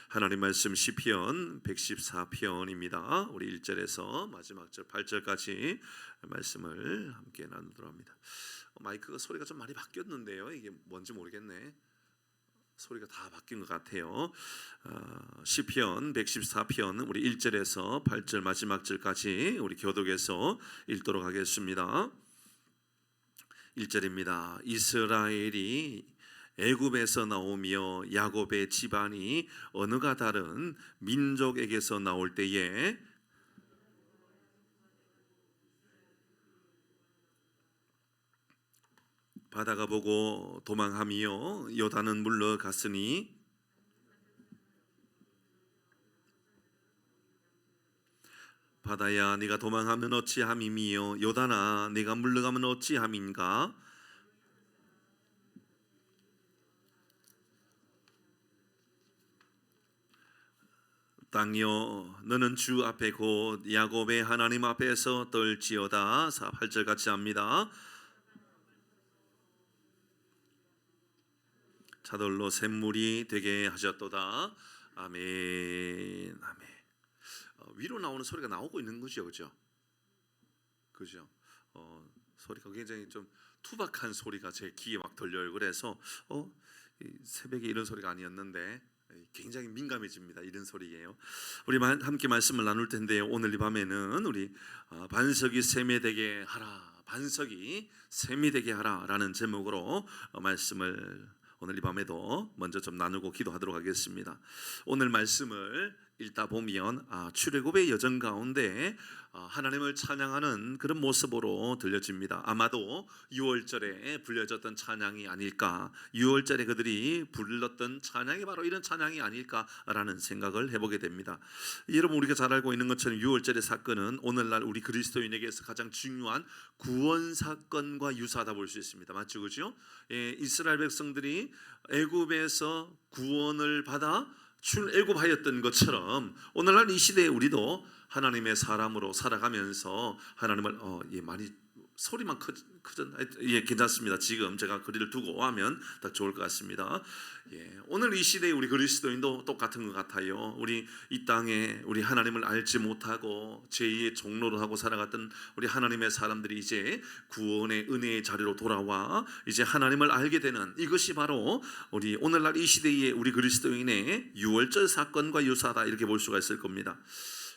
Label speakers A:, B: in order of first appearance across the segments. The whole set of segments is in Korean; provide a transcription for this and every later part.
A: 하나님 말씀 시편 114편입니다. 우리 1절에서 마지막 절 8절까지 말씀을 함께 나누도록 합니다. 마이크가 소리가 좀 많이 바뀌었는데요. 이게 뭔지 모르겠네. 소리가 다 바뀐 것 같아요. 시편 114편 우리 1절에서 8절 마지막 절까지 우리 교독에서 읽도록 하겠습니다. 1절입니다. 이스라엘이 애굽에서 나오며 야곱의 집안이 어느가 다른 민족에게서 나올 때에 바다가 보고 도망하며 요단은 물러갔으니 바다야 네가 도망하면 어찌함이며 요단아 네가 물러가면 어찌함인가. 땅이여 너는 주 앞에 곧 야곱의 하나님 앞에서 떨지어다. 8절 같이 합니다. 차돌로 샘물이 되게 하셨도다. 아멘. 아멘. 위로 나오는 소리가 나오고 있는 거죠, 그죠? 소리가 굉장히 좀 투박한 소리가 제 귀에 막 들려요. 그래서 새벽에 이런 소리가 아니었는데 굉장히 민감해집니다. 이런 소리예요. 우리 함께 말씀을 나눌 텐데요. 오늘 이 밤에는 우리 반석이 샘이 되게 하라, 반석이 샘이 되게 하라라는 제목으로 말씀을 오늘 이 밤에도 먼저 좀 나누고 기도하도록 하겠습니다. 오늘 말씀을 읽다 보면 출애굽의 여정 가운데 하나님을 찬양하는 그런 모습으로 들려집니다. 아마도 6월절에 불려졌던 찬양이 아닐까, 6월절에 그들이 불렀던 찬양이 바로 이런 찬양이 아닐까라는 생각을 해보게 됩니다. 여러분, 우리가 잘 알고 있는 것처럼 6월절의 사건은 오늘날 우리 그리스도인에게서 가장 중요한 구원 사건과 유사하다 볼 수 있습니다. 맞죠, 그죠? 이스라엘 백성들이 애굽에서 구원을 받아 출애굽하였던 것처럼 오늘날 이 시대에 우리도 하나님의 사람으로 살아가면서 하나님을 많이 소리만 크전 괜찮습니다. 지금 제가 거리를 두고 하면 더 좋을 것 같습니다. 오늘 이 시대에 우리 그리스도인도 똑같은 것 같아요. 우리 이 땅에 우리 하나님을 알지 못하고 제2의 종로를 하고 살아갔던 우리 하나님의 사람들이 이제 구원의 은혜의 자리로 돌아와 이제 하나님을 알게 되는 이것이 바로 우리 오늘날 이 시대의 우리 그리스도인의 유월절 사건과 유사하다, 이렇게 볼 수가 있을 겁니다.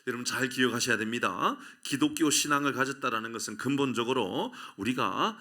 A: 여러분 잘 기억하셔야 됩니다. 기독교 신앙을 가졌다라는 것은 근본적으로 우리가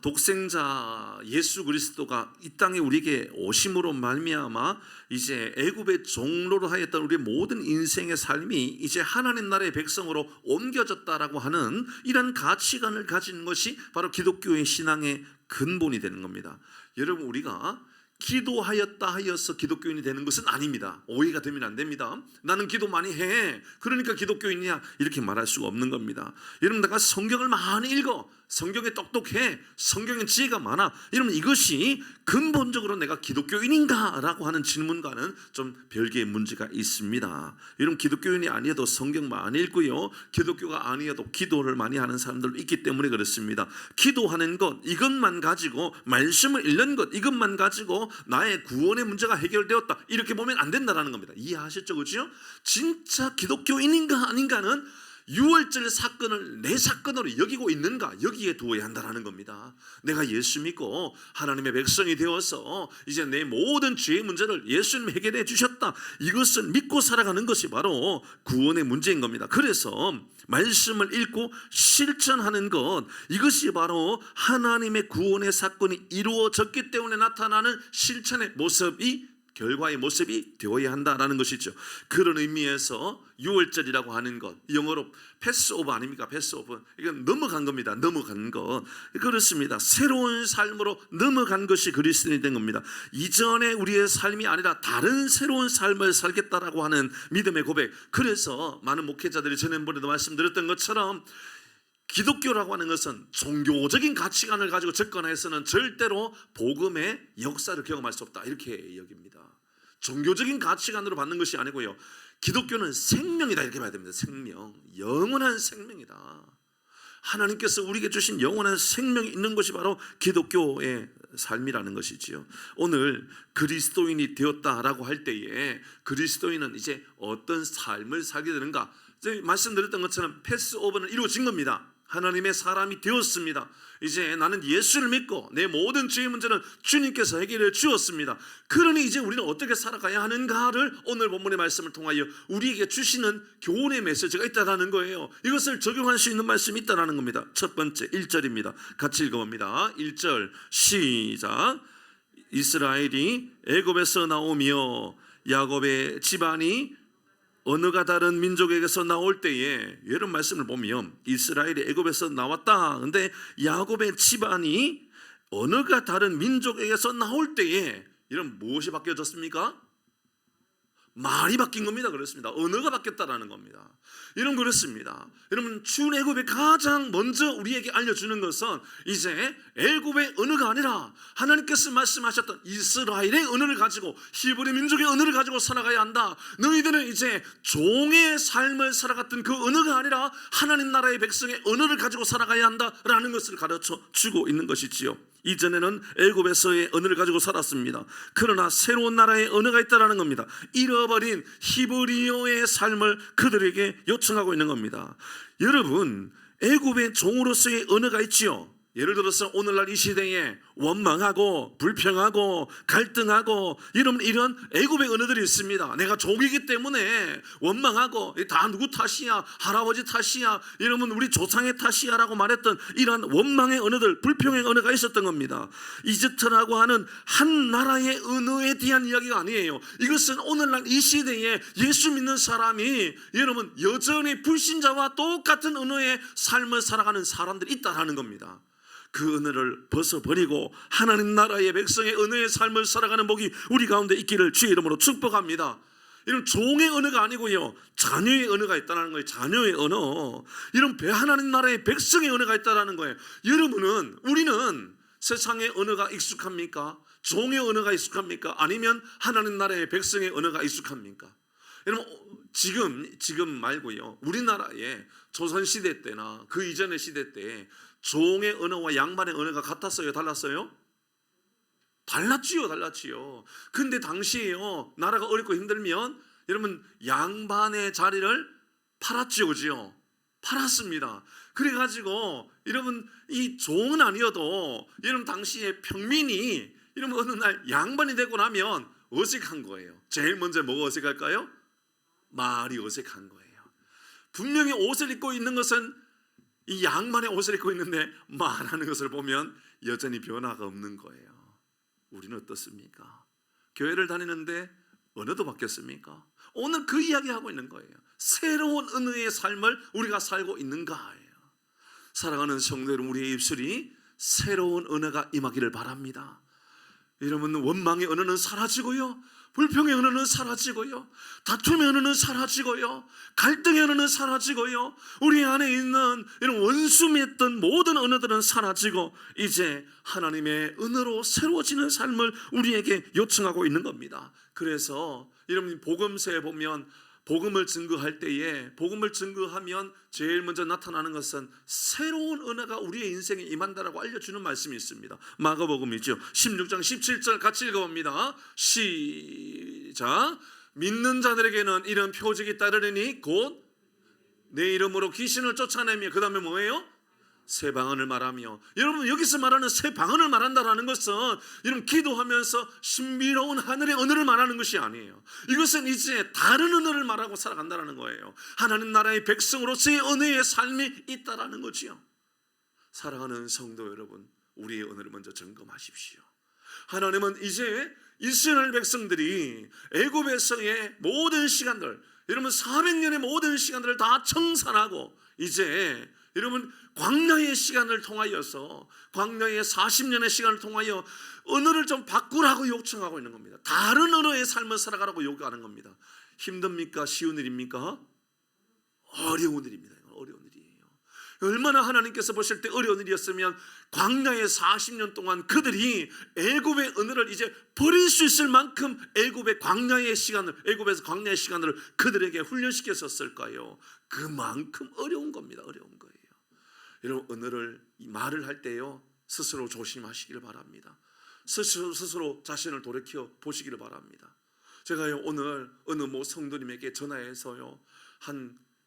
A: 독생자 예수 그리스도가 이 땅에 우리에게 오심으로 말미암아 이제 애굽의 종로로 하였던 우리의 모든 인생의 삶이 이제 하나님 나라의 백성으로 옮겨졌다라고 하는 이런 가치관을 가진 것이 바로 기독교의 신앙의 근본이 되는 겁니다. 여러분, 우리가 기도하였다 하여서 기독교인이 되는 것은 아닙니다. 오해가 되면 안 됩니다. 나는 기도 많이 해, 그러니까 기독교인이야, 이렇게 말할 수가 없는 겁니다. 여러분, 내가 성경을 많이 읽어, 성경에 똑똑해, 성경에 지혜가 많아, 이러면 이것이 근본적으로 내가 기독교인인가? 라고 하는 질문과는 좀 별개의 문제가 있습니다. 여러분, 기독교인이 아니어도 성경 많이 읽고요, 기독교가 아니어도 기도를 많이 하는 사람들도 있기 때문에 그렇습니다. 기도하는 것, 이것만 가지고, 말씀을 읽는 것, 이것만 가지고 나의 구원의 문제가 해결되었다, 이렇게 보면 안 된다는 겁니다. 이해하셨죠? 그렇죠? 진짜 기독교인인가 아닌가는 6월절 사건을 내 사건으로 여기고 있는가, 여기에 두어야 한다는 겁니다. 내가 예수 믿고 하나님의 백성이 되어서 이제 내 모든 죄의 문제를 예수님이 해결해 주셨다, 이것을 믿고 살아가는 것이 바로 구원의 문제인 겁니다. 그래서 말씀을 읽고 실천하는 것, 이것이 바로 하나님의 구원의 사건이 이루어졌기 때문에 나타나는 실천의 모습이, 결과의 모습이 되어야 한다라는 것이죠. 그런 의미에서 6월절이라고 하는 것, 영어로 패스오버 아닙니까? 패스오버. 이건 넘어간 겁니다. 넘어간 것. 그렇습니다. 새로운 삶으로 넘어간 것이 그리스도인이 된 겁니다. 이전에 우리의 삶이 아니라 다른 새로운 삶을 살겠다라고 하는 믿음의 고백. 그래서 많은 목회자들이 지난번에도 말씀드렸던 것처럼 기독교라고 하는 것은 종교적인 가치관을 가지고 접근해서는 절대로 복음의 역사를 경험할 수 없다, 이렇게 여깁니다. 종교적인 가치관으로 받는 것이 아니고요, 기독교는 생명이다, 이렇게 봐야 됩니다. 생명, 영원한 생명이다. 하나님께서 우리에게 주신 영원한 생명이 있는 것이 바로 기독교의 삶이라는 것이지요. 오늘 그리스도인이 되었다라고 할 때에 그리스도인은 이제 어떤 삶을 살게 되는가? 말씀드렸던 것처럼 패스오버는 이루어진 겁니다. 하나님의 사람이 되었습니다. 이제 나는 예수를 믿고 내 모든 죄의 문제는 주님께서 해결해 주었습니다. 그러니 이제 우리는 어떻게 살아가야 하는가를 오늘 본문의 말씀을 통하여 우리에게 주시는 교훈의 메시지가 있다라는 거예요. 이것을 적용할 수 있는 말씀이 있다라는 겁니다. 첫 번째 1절입니다. 같이 읽어봅니다. 1절 시작. 이스라엘이 애굽에서 나오며 야곱의 집안이 언어가 다른 민족에게서 나올 때에 이런 말씀을 보면 이스라엘이 애굽에서 나왔다. 근데 야곱의 집안이 언어가 다른 민족에게서 나올 때에 이런 무엇이 바뀌어졌습니까? 말이 바뀐 겁니다. 그렇습니다. 언어가 바뀌었다라는 겁니다. 이런 그렇습니다. 여러분 출애굽이 가장 먼저 우리에게 알려주는 것은 이제 애굽의 언어가 아니라 하나님께서 말씀하셨던 이스라엘의 언어를 가지고 히브리 민족의 언어를 가지고 살아가야 한다. 너희들은 이제 종의 삶을 살아갔던 그 언어가 아니라 하나님 나라의 백성의 언어를 가지고 살아가야 한다라는 것을 가르쳐 주고 있는 것이지요. 이전에는 애굽에서의 언어를 가지고 살았습니다. 그러나 새로운 나라의 언어가 있다라는 겁니다. 잃어버린 히브리어의 삶을 그들에게 요청하고 있는 겁니다. 여러분 애굽의 종으로서의 언어가 있지요. 예를 들어서 오늘날 이 시대에 원망하고 불평하고 갈등하고 이런 애굽의 언어들이 있습니다. 내가 종이기 때문에 원망하고 다 누구 탓이야, 할아버지 탓이야, 이러면 우리 조상의 탓이야라고 말했던 이런 원망의 언어들, 불평의 언어가 있었던 겁니다. 이집트라고 하는 한 나라의 언어에 대한 이야기가 아니에요. 이것은 오늘날 이 시대에 예수 믿는 사람이 여러분 여전히 불신자와 똑같은 언어의 삶을 살아가는 사람들이 있다라는 겁니다. 그 언어를 벗어버리고 하나님 나라의 백성의 언어의 삶을 살아가는 복이 우리 가운데 있기를 주의 이름으로 축복합니다. 이런 종의 언어가 아니고요, 자녀의 언어가 있다는 거예요. 자녀의 언어. 이런 하나님 나라의 백성의 언어가 있다는 거예요. 여러분은, 우리는 세상의 언어가 익숙합니까? 종의 언어가 익숙합니까? 아니면 하나님 나라의 백성의 언어가 익숙합니까? 여러분 지금 말고요, 우리나라의 조선시대 때나 그 이전의 시대 때 종의 언어와 양반의 언어가 같았어요? 달랐어요? 달랐지요. 근데 당시에요, 나라가 어렵고 힘들면 여러분 양반의 자리를 팔았죠, 그죠? 팔았습니다. 그래가지고 여러분 이 종은 아니어도 여러분 당시에 평민이 여러분 어느 날 양반이 되고 나면 어색한 거예요. 제일 먼저 뭐가 어색할까요? 말이 어색한 거예요. 분명히 옷을 입고 있는 것은 이 양반의 옷을 입고 있는데 말하는 것을 보면 여전히 변화가 없는 거예요. 우리는 어떻습니까? 교회를 다니는데 언어도 바뀌었습니까? 오늘 그 이야기하고 있는 거예요. 새로운 언어의 삶을 우리가 살고 있는가예요. 사랑하는 성도 여러분, 우리의 입술이 새로운 언어가 임하기를 바랍니다. 여러분 원망의 언어는 사라지고요, 불평의 언어는 사라지고요, 다툼의 언어는 사라지고요, 갈등의 언어는 사라지고요, 우리 안에 있는 이런 원수 맺던 모든 언어들은 사라지고 이제 하나님의 언어로 새로워지는 삶을 우리에게 요청하고 있는 겁니다. 그래서 여러분 복음서에 보면 복음을 증거할 때에, 복음을 증거하면 제일 먼저 나타나는 것은 새로운 언어가 우리의 인생에 임한다라고 알려주는 말씀이 있습니다. 마가복음이죠. 16장 17절 같이 읽어봅니다. 시작. 믿는 자들에게는 이런 표적이 따르리니 곧 내 이름으로 귀신을 쫓아내며, 그 다음에 뭐예요? 새 방언을 말하며. 여러분 여기서 말하는 새 방언을 말한다라는 것은 여러분 기도하면서 신비로운 하늘의 언어를 말하는 것이 아니에요. 이것은 이제 다른 언어를 말하고 살아간다는 거예요. 하나님 나라의 백성으로서의 언어의 삶이 있다라는 거지요. 사랑하는 성도 여러분, 우리의 언어를 먼저 점검하십시오. 하나님은 이제 이스라엘 백성들이 애굽에서의 모든 시간들, 여러분 400년의 모든 시간들을 다 청산하고 이제 여러분 광야의 시간을 통하여서, 광야의 40년의 시간을 통하여 언어를 좀 바꾸라고 요청하고 있는 겁니다. 다른 언어의 삶을 살아가라고 요구하는 겁니다. 힘듭니까? 쉬운 일입니까? 어려운 일입니다. 어려운 일이에요. 얼마나 하나님께서 보실 때 어려운 일이었으면 광야의 40년 동안 그들이 애굽의 언어를 이제 버릴 수 있을 만큼 애굽의 광야의 시간을, 애굽에서 광야의 시간을 그들에게 훈련시켰었을까요? 그만큼 어려운 겁니다. 어려운 거예요. 여러분 언어를 말을 할 때요 스스로 조심하시길 바랍니다. 스스로 자신을 돌이켜 보시기를 바랍니다. 제가요 오늘 어느 성도님에게 전화해서요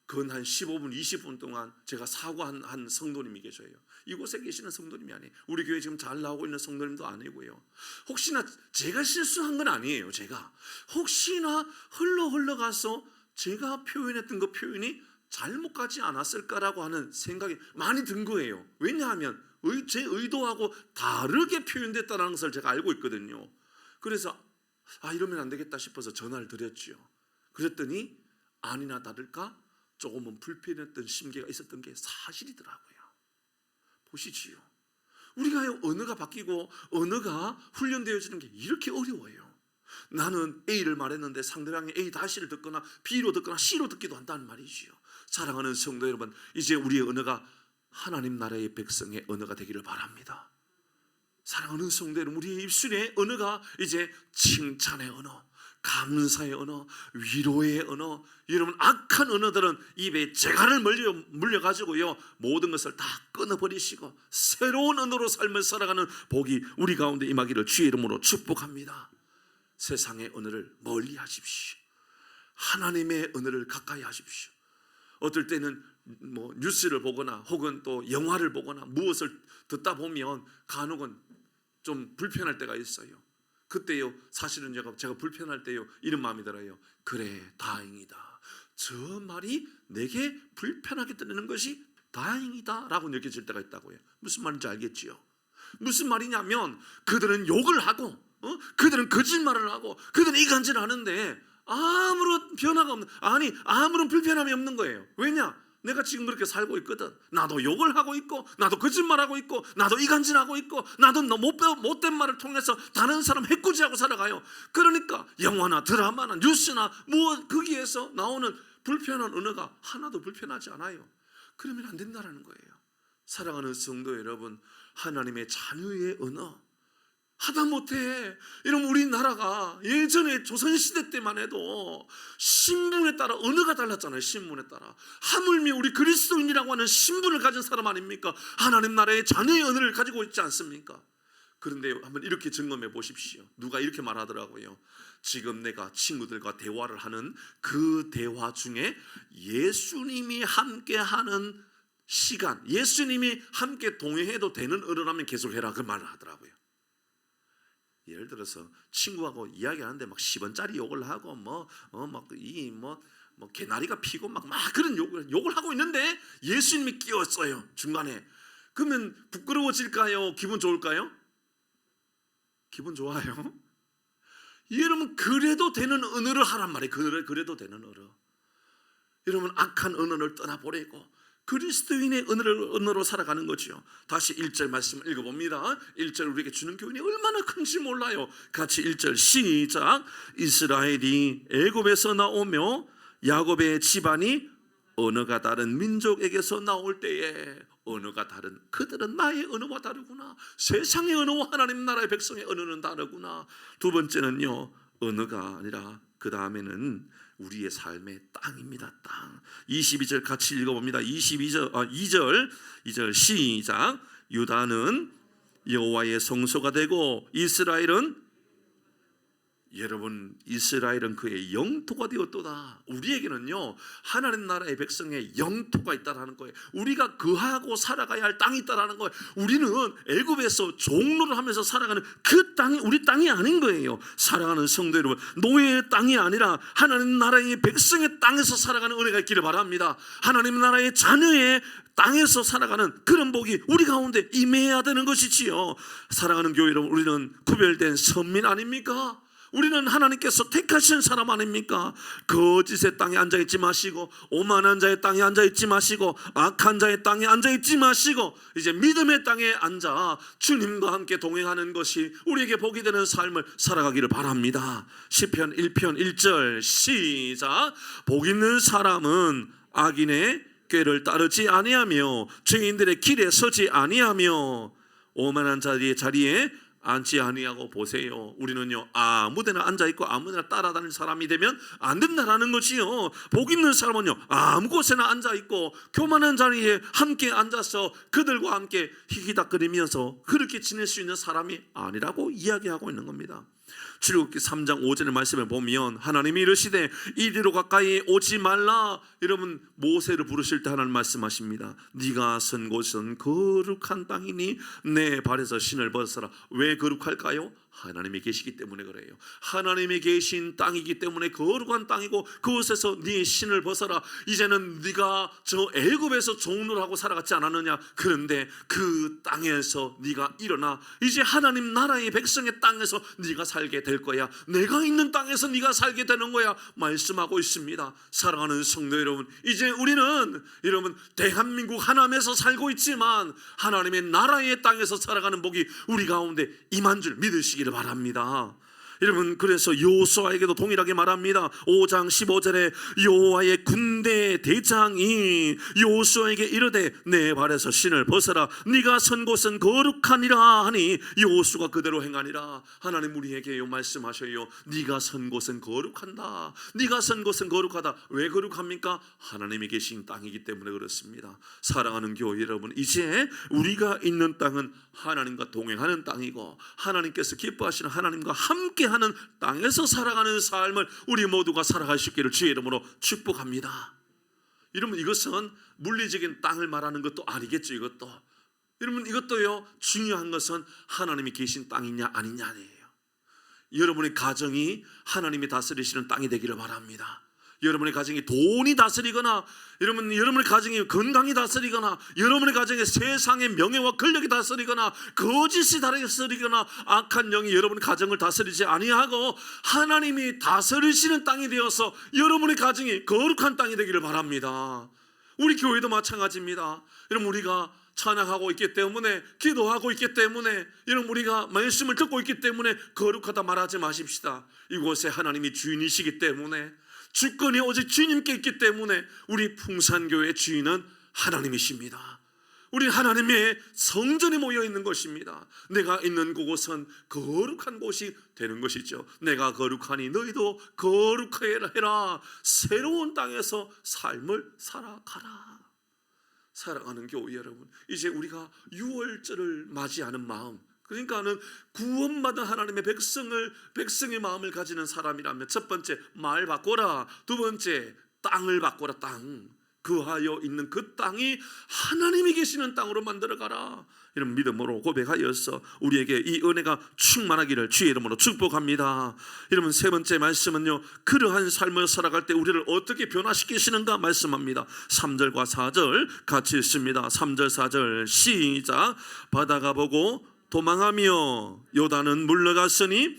A: 근 한 15분 20분 동안 제가 사과한 성도님이 계셔요. 이곳에 계시는 성도님이 아니에요. 우리 교회 지금 잘 나오고 있는 성도님도 아니고요. 혹시나 제가 실수한 건 아니에요. 제가 혹시나 흘러가서 제가 표현했던 그 표현이 잘못 가지 않았을까라고 하는 생각이 많이 든 거예요. 왜냐하면 제 의도하고 다르게 표현됐다는 것을 제가 알고 있거든요. 그래서 이러면 안 되겠다 싶어서 전화를 드렸죠. 그랬더니 아니나 다를까 조금은 불편했던 심계가 있었던 게 사실이더라고요. 보시지요. 우리가 언어가 바뀌고 언어가 훈련되어지는 게 이렇게 어려워요. 나는 A를 말했는데 상대방이 A 다시를 듣거나 B로 듣거나 C로 듣기도 한다는 말이지요. 사랑하는 성도 여러분, 이제 우리의 언어가 하나님 나라의 백성의 언어가 되기를 바랍니다. 사랑하는 성도 여러분, 우리의 입술의 언어가 이제 칭찬의 언어, 감사의 언어, 위로의 언어. 여러분 악한 언어들은 입에 재갈을 물려가지고요 모든 것을 다 끊어버리시고 새로운 언어로 삶을 살아가는 복이 우리 가운데 임하기를 주의 이름으로 축복합니다. 세상의 언어를 멀리 하십시오. 하나님의 언어를 가까이 하십시오. 어떨 때는 뉴스를 보거나 혹은 또 영화를 보거나 무엇을 듣다 보면 간혹은 좀 불편할 때가 있어요. 그때요 사실은 제가 불편할 때요 이런 마음이 들어요. 그래 다행이다. 저 말이 내게 불편하게 들리는 것이 다행이다 라고 느껴질 때가 있다고요. 무슨 말인지 알겠지요? 무슨 말이냐면 그들은 욕을 하고 그들은 거짓말을 하고 그들은 이간질을 하는데 아무런 변화가 없는, 아무런 불편함이 없는 거예요. 왜냐? 내가 지금 그렇게 살고 있거든. 나도 욕을 하고 있고 나도 거짓말하고 있고 나도 이간질하고 있고 나도 못된 말을 통해서 다른 사람 해코지하고 살아가요. 그러니까 영화나 드라마나 뉴스나 거기에서 나오는 불편한 언어가 하나도 불편하지 않아요. 그러면 안 된다는 거예요. 사랑하는 성도 여러분, 하나님의 자녀의 언어 하다못해 이러면 우리나라가 예전에 조선시대 때만 해도 신분에 따라 언어가 달랐잖아요. 신분에 따라. 하물며 우리 그리스도인이라고 하는 신분을 가진 사람 아닙니까? 하나님 나라의 자녀의 언어를 가지고 있지 않습니까? 그런데 한번 이렇게 점검해 보십시오. 누가 이렇게 말하더라고요. 지금 내가 친구들과 대화를 하는 그 대화 중에 예수님이 함께하는 시간, 예수님이 함께 동행해도 되는 언어라면 계속해라, 그 말을 하더라고요. 예를 들어서 친구하고 이야기하는데 막 10원짜리 욕을 하고 개나리가 피고 막 그런 욕을 하고 있는데 예수님이 끼었어요 중간에. 그러면 부끄러워질까요? 기분 좋을까요? 기분 좋아요. 여러분 그래도 되는 언어를 하란 말이에요. 그래도 되는 언어. 여러분 악한 언어를 떠나보내고 그리스도인의 언어로 살아가는 거죠. 다시 1절 말씀을 읽어봅니다. 1절 우리에게 주는 교훈이 얼마나 큰지 몰라요. 같이 1절 시작. 이스라엘이 애굽에서 나오며 야곱의 집안이 언어가 다른 민족에게서 나올 때에 언어가 다른 그들은 나의 언어와 다르구나. 세상의 언어와 하나님 나라의 백성의 언어는 다르구나. 두 번째는요 언어가 아니라 그 다음에는 우리의 삶의 땅입니다. 땅. 22절 같이 읽어봅니다. 2절 시작. 유다는 여호와의 성소가 되고 이스라엘은 여러분 이스라엘은 그의 영토가 되었도다. 우리에게는요 하나님 나라의 백성의 영토가 있다라는 거예요. 우리가 거하고 살아가야 할 땅이 있다라는 거예요. 우리는 애굽에서 종로를 하면서 살아가는 그 땅이 우리 땅이 아닌 거예요. 사랑하는 성도 여러분, 노예의 땅이 아니라 하나님 나라의 백성의 땅에서 살아가는 은혜가 있기를 바랍니다. 하나님 나라의 자녀의 땅에서 살아가는 그런 복이 우리 가운데 임해야 되는 것이지요. 사랑하는 교회 여러분, 우리는 구별된 선민 아닙니까? 우리는 하나님께서 택하신 사람 아닙니까? 거짓의 땅에 앉아있지 마시고 오만한 자의 땅에 앉아있지 마시고 악한 자의 땅에 앉아있지 마시고 이제 믿음의 땅에 앉아 주님과 함께 동행하는 것이 우리에게 복이 되는 삶을 살아가기를 바랍니다. 시편 1편 1절 시작. 복 있는 사람은 악인의 꾀를 따르지 아니하며 죄인들의 길에 서지 아니하며 오만한 자의 자리에 앉지 아니하고 보세요. 우리는요 아무데나 앉아있고 아무데나 따라다니는 사람이 되면 안 된다라는 것이요. 복 있는 사람은요 아무 곳에나 앉아있고 교만한 자리에 함께 앉아서 그들과 함께 희희닥거리면서 그렇게 지낼 수 있는 사람이 아니라고 이야기하고 있는 겁니다. 출애굽기 3장 5절의 말씀을 보면 하나님이 이르시되 이리로 가까이 오지 말라. 여러분 모세를 부르실 때 하나님 말씀하십니다. 네가 선 곳은 거룩한 땅이니 내 발에서 신을 벗어라. 왜 거룩할까요? 하나님이 계시기 때문에 그래요. 하나님이 계신 땅이기 때문에 거룩한 땅이고 그곳에서 네 신을 벗어라. 이제는 네가 저 애굽에서 종로를 하고 살아갔지 않았느냐. 그런데 그 땅에서 네가 일어나 이제 하나님 나라의 백성의 땅에서 네가 살게 될 거야. 내가 있는 땅에서 네가 살게 되는 거야 말씀하고 있습니다. 사랑하는 성도 여러분, 이제 우리는 여러분 대한민국 하나님에서 살고 있지만 하나님의 나라의 땅에서 살아가는 복이 우리 가운데 임한 줄 믿으시기를 바랍니다. 여러분 그래서 여호수아에게도 동일하게 말합니다. 5장 15절에 여호와의 군대 대장이 여호수아에게 이르되 내 발에서 신을 벗어라. 네가 선 곳은 거룩하니라 하니 여호수아가 그대로 행하니라. 하나님 우리에게 말씀하셔요. 네가 선 곳은 거룩한다. 네가 선 곳은 거룩하다. 왜 거룩합니까? 하나님이 계신 땅이기 때문에 그렇습니다. 사랑하는 교회 여러분, 이제 우리가 있는 땅은 하나님과 동행하는 땅이고 하나님께서 기뻐하시는 하나님과 함께 하는 땅에서 살아가는 삶을 우리 모두가 살아갈 수 있기를 주의 이름으로 축복합니다. 여러분 이것은 물리적인 땅을 말하는 것도 아니겠죠. 이것도 여러분 이것도요 중요한 것은 하나님이 계신 땅이냐 아니냐예요. 여러분의 가정이 하나님이 다스리시는 땅이 되기를 바랍니다. 여러분의 가정이 돈이 다스리거나 여러분의 가정이 건강이 다스리거나 여러분의 가정에 세상의 명예와 권력이 다스리거나 거짓이 다스리거나 악한 영이 여러분의 가정을 다스리지 아니하고 하나님이 다스리시는 땅이 되어서 여러분의 가정이 거룩한 땅이 되기를 바랍니다. 우리 교회도 마찬가지입니다. 여러분 우리가 찬양하고 있기 때문에 기도하고 있기 때문에 여러분 우리가 말씀을 듣고 있기 때문에 거룩하다 말하지 마십시다. 이곳에 하나님이 주인이시기 때문에 주권이 오직 주님께 있기 때문에 우리 풍산교회의 주인은 하나님이십니다. 우리 하나님의 성전에 모여 있는 것입니다. 내가 있는 그곳은 거룩한 곳이 되는 것이죠. 내가 거룩하니 너희도 거룩해라. 새로운 땅에서 삶을 살아가라. 사랑하는 교회 여러분, 이제 우리가 유월절을 맞이하는 마음, 그러니까는 구원받은 하나님의 백성의 마음을 가지는 사람이라면 첫 번째 말 바꿔라. 두 번째 땅을 바꿔라. 땅 거하여 있는 그 땅이 하나님이 계시는 땅으로 만들어가라. 이런 믿음으로 고백하여서 우리에게 이 은혜가 충만하기를 주의 이름으로 축복합니다. 여러분 세 번째 말씀은요, 그러한 삶을 살아갈 때 우리를 어떻게 변화시키시는가 말씀합니다. 3절과 4절 같이 읽습니다. 3절 4절 시작. 바다가 보고 도망하며 요단은 물러갔으니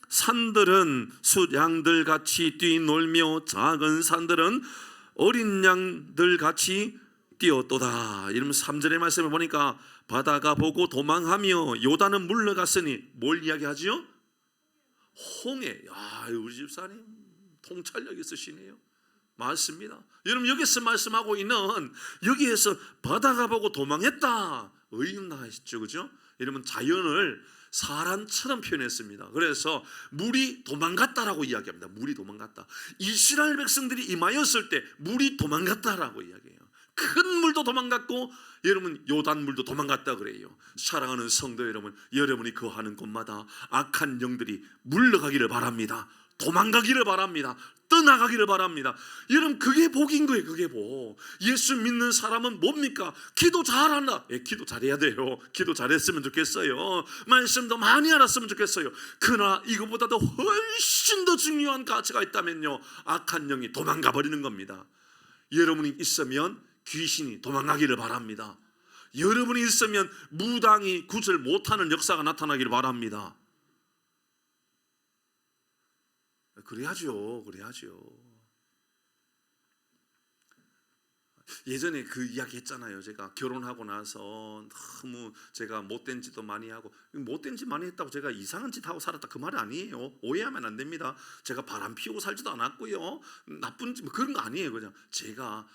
A: 산들은 숫양들 같이 뛰놀며 작은 산들은 어린 양들 같이 뛰었도다. 이러면 3절의 말씀을 보니까 바다가 보고 도망하며 요단은 물러갔으니 뭘 이야기하지요? 홍해. 야, 우리 집사님 통찰력 있으시네요. 맞습니다. 여러분 여기서 말씀하고 있는 여기에서 바다가 보고 도망했다. 의인하시죠, 그죠? 여러분 자연을 사람처럼 표현했습니다. 그래서 물이 도망갔다라고 이야기합니다. 물이 도망갔다. 이스라엘 백성들이 임하였을 때 물이 도망갔다라고 이야기해요. 큰 물도 도망갔고 여러분 요단 물도 도망갔다 그래요. 사랑하는 성도 여러분, 여러분이 거하는 곳마다 악한 영들이 물러가기를 바랍니다. 도망가기를 바랍니다. 떠나가기를 바랍니다. 여러분 그게 복인 거예요. 그게 복. 예수 믿는 사람은 뭡니까? 기도 잘한다. 기도 잘해야 돼요. 기도 잘했으면 좋겠어요. 말씀도 많이 알았으면 좋겠어요. 그러나 이것보다도 훨씬 더 중요한 가치가 있다면요, 악한 영이 도망가 버리는 겁니다. 여러분이 있으면 귀신이 도망가기를 바랍니다. 여러분이 있으면 무당이 구절 못하는 역사가 나타나기를 바랍니다. 그래야죠. 예전에 그 이야기 했잖아요. 제가 결혼하고 나서 너무 제가 못된 짓도 많이 하고, 못된 짓 많이 했다고 제가 이상한 짓 하고 살았다 그 말이 아니에요. 오해하면 안 됩니다. 제가 바람 피우고 살지도 않았고요. 나쁜 짓 그런 거 아니에요. 그냥 제가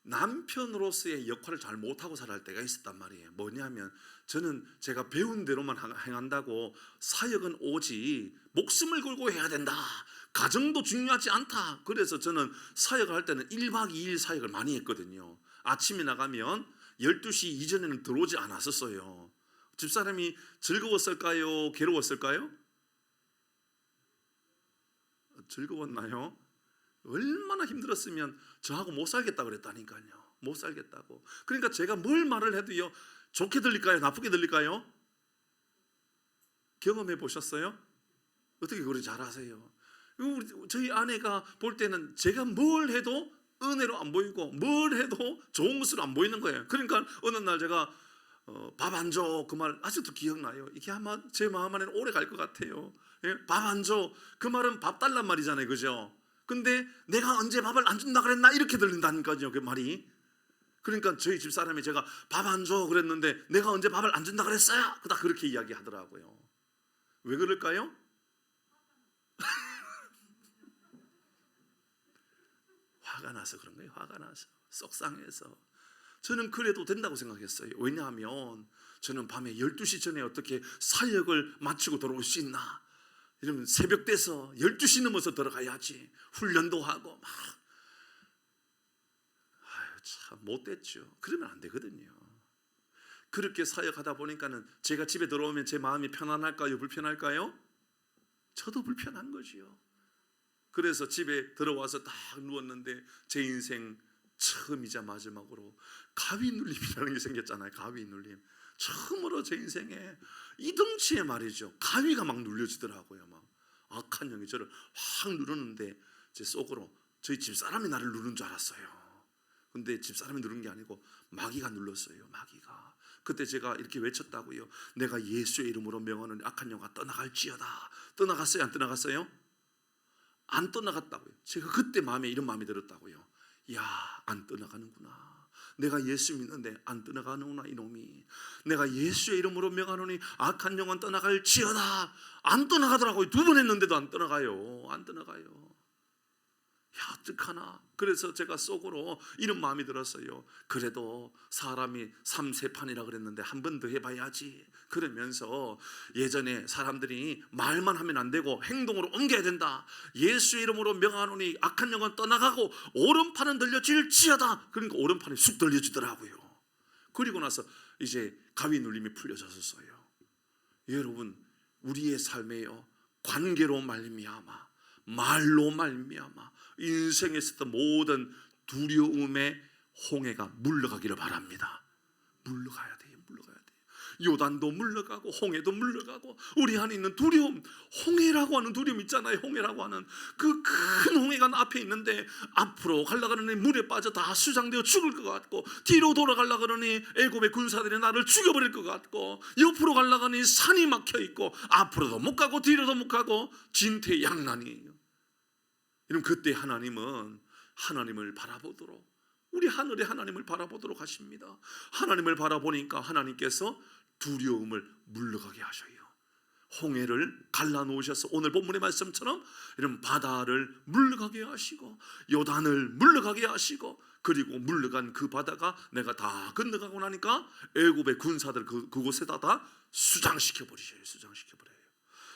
A: 남편으로서의 역할을 잘 못하고 살아갈 때가 있었단 말이에요. 뭐냐면 저는 제가 배운 대로만 행한다고 사역은 오직 목숨을 걸고 해야 된다, 가정도 중요하지 않다. 그래서 저는 사역을 할 때는 1박 2일 사역을 많이 했거든요. 아침에 나가면 12시 이전에는 들어오지 않았었어요. 집사람이 즐거웠을까요? 괴로웠을까요? 즐거웠나요? 얼마나 힘들었으면 저하고 못 살겠다 그랬다니까요. 못 살겠다고. 그러니까 제가 뭘 말을 해도요, 좋게 들릴까요? 나쁘게 들릴까요? 경험해 보셨어요? 어떻게 그걸 잘하세요? 저희 아내가 볼 때는 제가 뭘 해도 은혜로 안 보이고 뭘 해도 좋은 것으로 안 보이는 거예요. 그러니까 어느 날 제가 밥 안 줘, 그 말 아직도 기억나요. 이게 아마 제 마음 안에는 오래 갈 것 같아요. 밥 안 줘, 그 말은 밥 달란 말이잖아요, 그죠? 근데 내가 언제 밥을 안 준다 그랬나 이렇게 들린다니까요, 그 말이. 그러니까 저희 집사람이 제가 밥 안 줘 그랬는데 내가 언제 밥을 안 준다 그랬어요? 다 그렇게 이야기하더라고요. 왜 그럴까요? 화가 나서 그런 거예요. 화가 나서, 속상해서. 저는 그래도 된다고 생각했어요. 왜냐하면 저는 밤에 12시 전에 어떻게 사역을 마치고 들어올 수 있나, 이러면 새벽 돼서 12시 넘어서 들어가야지, 훈련도 하고 막. 참 못됐죠. 그러면 안 되거든요. 그렇게 사역하다 보니까는 제가 집에 들어오면 제 마음이 편안할까요? 불편할까요? 저도 불편한 거지요. 그래서 집에 들어와서 딱 누웠는데 제 인생 처음이자 마지막으로 가위 눌림이라는 게 생겼잖아요. 가위 눌림. 처음으로 제 인생에 이 덩치에 말이죠, 가위가 막 눌려지더라고요. 막 악한 영이 저를 확 누르는데 제 속으로 저희 집사람이 나를 누른 줄 알았어요. 근데 집사람이 누른 게 아니고 마귀가 눌렀어요. 마귀가. 그때 제가 이렇게 외쳤다고요. 내가 예수의 이름으로 명하는 악한 영아 떠나갈지어다. 떠나갔어요? 안 떠나갔어요? 안 떠나갔다고요. 제가 그때 마음에 이런 마음이 들었다고요. 야, 안 떠나가는구나. 내가 예수 믿는데 안 떠나가는구나, 이놈이. 내가 예수의 이름으로 명하노니 악한 영은 떠나갈지어다. 안 떠나가더라고요. 2번 했는데도 안 떠나가요. 안 떠나가요. 야, 어떡하나. 그래서 제가 속으로 이런 마음이 들었어요. 그래도 사람이 삼세판이라 그랬는데 한 번 더 해봐야지. 그러면서 예전에 사람들이 말만 하면 안 되고 행동으로 옮겨야 된다. 예수의 이름으로 명하노니 악한 영은 떠나가고 오른팔은 들려질지어다. 그러니까 오른팔이 쑥 들려지더라고요. 그리고 나서 이제 가위 눌림이 풀려졌어요. 여러분, 우리의 삶에요, 관계로 말미암아, 말로 말미암아 인생에 있었던 모든 두려움의 홍해가 물러가기를 바랍니다. 물러가야 돼요. 물러가야 돼요. 요단도 물러가고 홍해도 물러가고 우리 안에 있는 두려움, 홍해라고 하는 두려움 있잖아요. 홍해라고 하는 그 큰 홍해가 앞에 있는데 앞으로 가려고 하니 물에 빠져 다 수장되어 죽을 것 같고, 뒤로 돌아가려고 하니 애굽의 군사들이 나를 죽여버릴 것 같고, 옆으로 가려고 하니 산이 막혀 있고 앞으로도 못 가고 뒤로도 못 가고 진퇴양난이에요. 여러분, 그때 하나님은 하나님을 바라보도록, 우리 하늘의 하나님을 바라보도록 하십니다. 하나님을 바라보니까 하나님께서 두려움을 물러가게 하셔요. 홍해를 갈라놓으셔서 오늘 본문의 말씀처럼 이런 바다를 물러가게 하시고 요단을 물러가게 하시고, 그리고 물러간 그 바다가 내가 다 건너가고 나니까 애굽의 군사들 그곳에다 다 수장시켜 버리셔요. 수장시켜 버려요.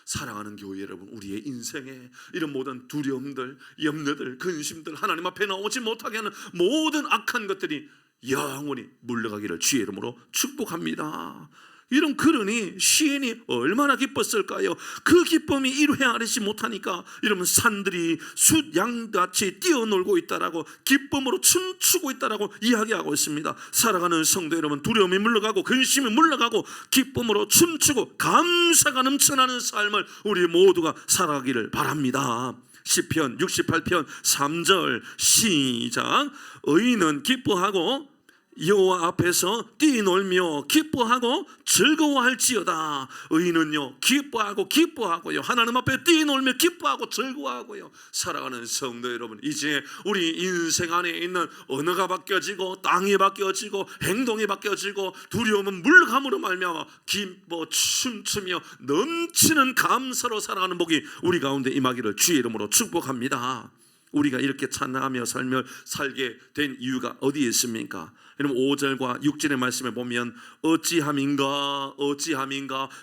A: 사랑하는 교회 여러분, 우리의 인생에 이런 모든 두려움들, 염려들, 근심들, 하나님 앞에 나오지 못하게 하는 모든 악한 것들이 영원히 물러가기를 주의 이름으로 축복합니다. 이런, 그러니 시인이 얼마나 기뻤을까요? 그 기쁨이 이루어야지 못하니까 이러면 산들이 숫양같이 뛰어놀고 있다라고, 기쁨으로 춤추고 있다라고 이야기하고 있습니다. 살아가는 성도 여러분, 두려움이 물러가고 근심이 물러가고 기쁨으로 춤추고 감사가 넘쳐나는 삶을 우리 모두가 살아가기를 바랍니다. 시편 68편 3절 시작. 의인은 기뻐하고 여호와 앞에서 뛰놀며 기뻐하고 즐거워할지어다. 의인은요, 기뻐하고요, 하나님 앞에 뛰놀며 기뻐하고 즐거워하고요. 살아가는 성도 여러분, 이제 우리 인생 안에 있는 언어가 바뀌어지고 땅이 바뀌어지고 행동이 바뀌어지고 두려움은 물러감으로 말미암아 기뻐 춤추며 넘치는 감사로 살아가는 복이 우리 가운데 임하기를 주의 이름으로 축복합니다. 우리가 이렇게 찬양하며 삶을 살게 된 이유가 어디에 있습니까? 여러분 5절과 6절의 말씀에 보면 어찌함인가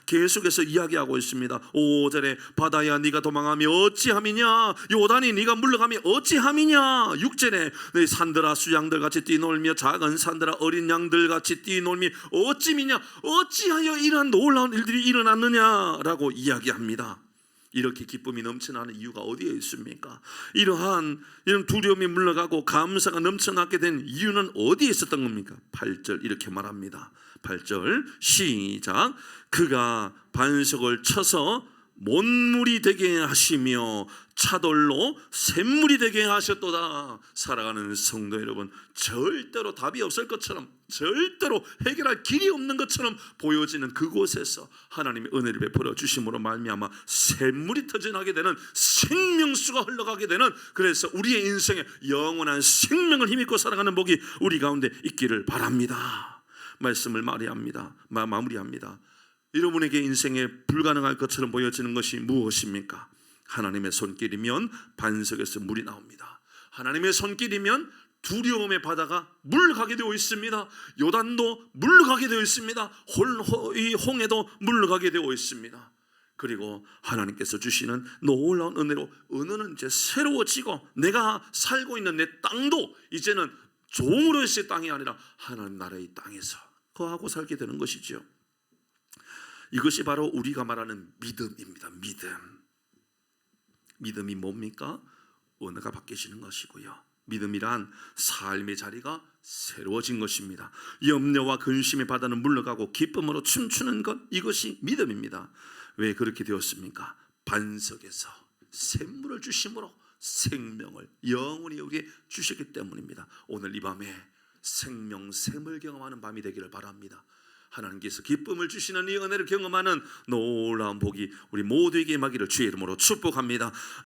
A: 계속해서 이야기하고 있습니다. 5절에 바다야 네가 도망하며 어찌함이냐, 요단이 네가 물러가며 어찌함이냐. 6절에 네 산들아 수양들 같이 뛰놀며 작은 산들아 어린 양들 같이 뛰놀며 어찌미냐, 어찌하여 이러한 놀라운 일들이 일어났느냐라고 이야기합니다. 이렇게 기쁨이 넘쳐나는 이유가 어디에 있습니까? 이런 두려움이 물러가고 감사가 넘쳐나게 된 이유는 어디에 있었던 겁니까? 8절 이렇게 말합니다. 8절 시작. 그가 반석을 쳐서 못물이 되게 하시며 차돌로 샘물이 되게 하셨도다. 살아가는 성도 여러분, 절대로 답이 없을 것처럼, 절대로 해결할 길이 없는 것처럼 보여지는 그곳에서 하나님의 은혜를 베풀어 주심으로 말미암아 샘물이 터져나게 되는, 생명수가 흘러가게 되는, 그래서 우리의 인생에 영원한 생명을 힘입고 살아가는 복이 우리 가운데 있기를 바랍니다. 말씀을 마무리합니다. 여러분에게 인생에 불가능할 것처럼 보여지는 것이 무엇입니까? 하나님의 손길이면 반석에서 물이 나옵니다. 하나님의 손길이면 두려움의 바다가 물러가게 되어 있습니다. 요단도 물러가게 되어 있습니다. 이 홍해도 물러가게 되어 있습니다. 그리고 하나님께서 주시는 놀라운 은혜로 은혜는 이제 새로워지고 내가 살고 있는 내 땅도 이제는 종으로서의 땅이 아니라 하나님 나라의 땅에서 거하고 살게 되는 것이죠. 이것이 바로 우리가 말하는 믿음입니다. 믿음이 뭡니까? 언어가 바뀌시는 것이고요. 믿음이란 삶의 자리가 새로워진 것입니다. 염려와 근심의 바다는 물러가고 기쁨으로 춤추는 것, 이것이 믿음입니다. 왜 그렇게 되었습니까? 반석에서 샘물을 주심으로 생명을 영원히 우리에게 주셨기 때문입니다. 오늘 이 밤에 생명 샘을 경험하는 밤이 되기를 바랍니다. 하나님께서 기쁨을 주시는 이 은혜를 경험하는 놀라운 복이 우리 모두에게 임하기를 주의 이름으로 축복합니다.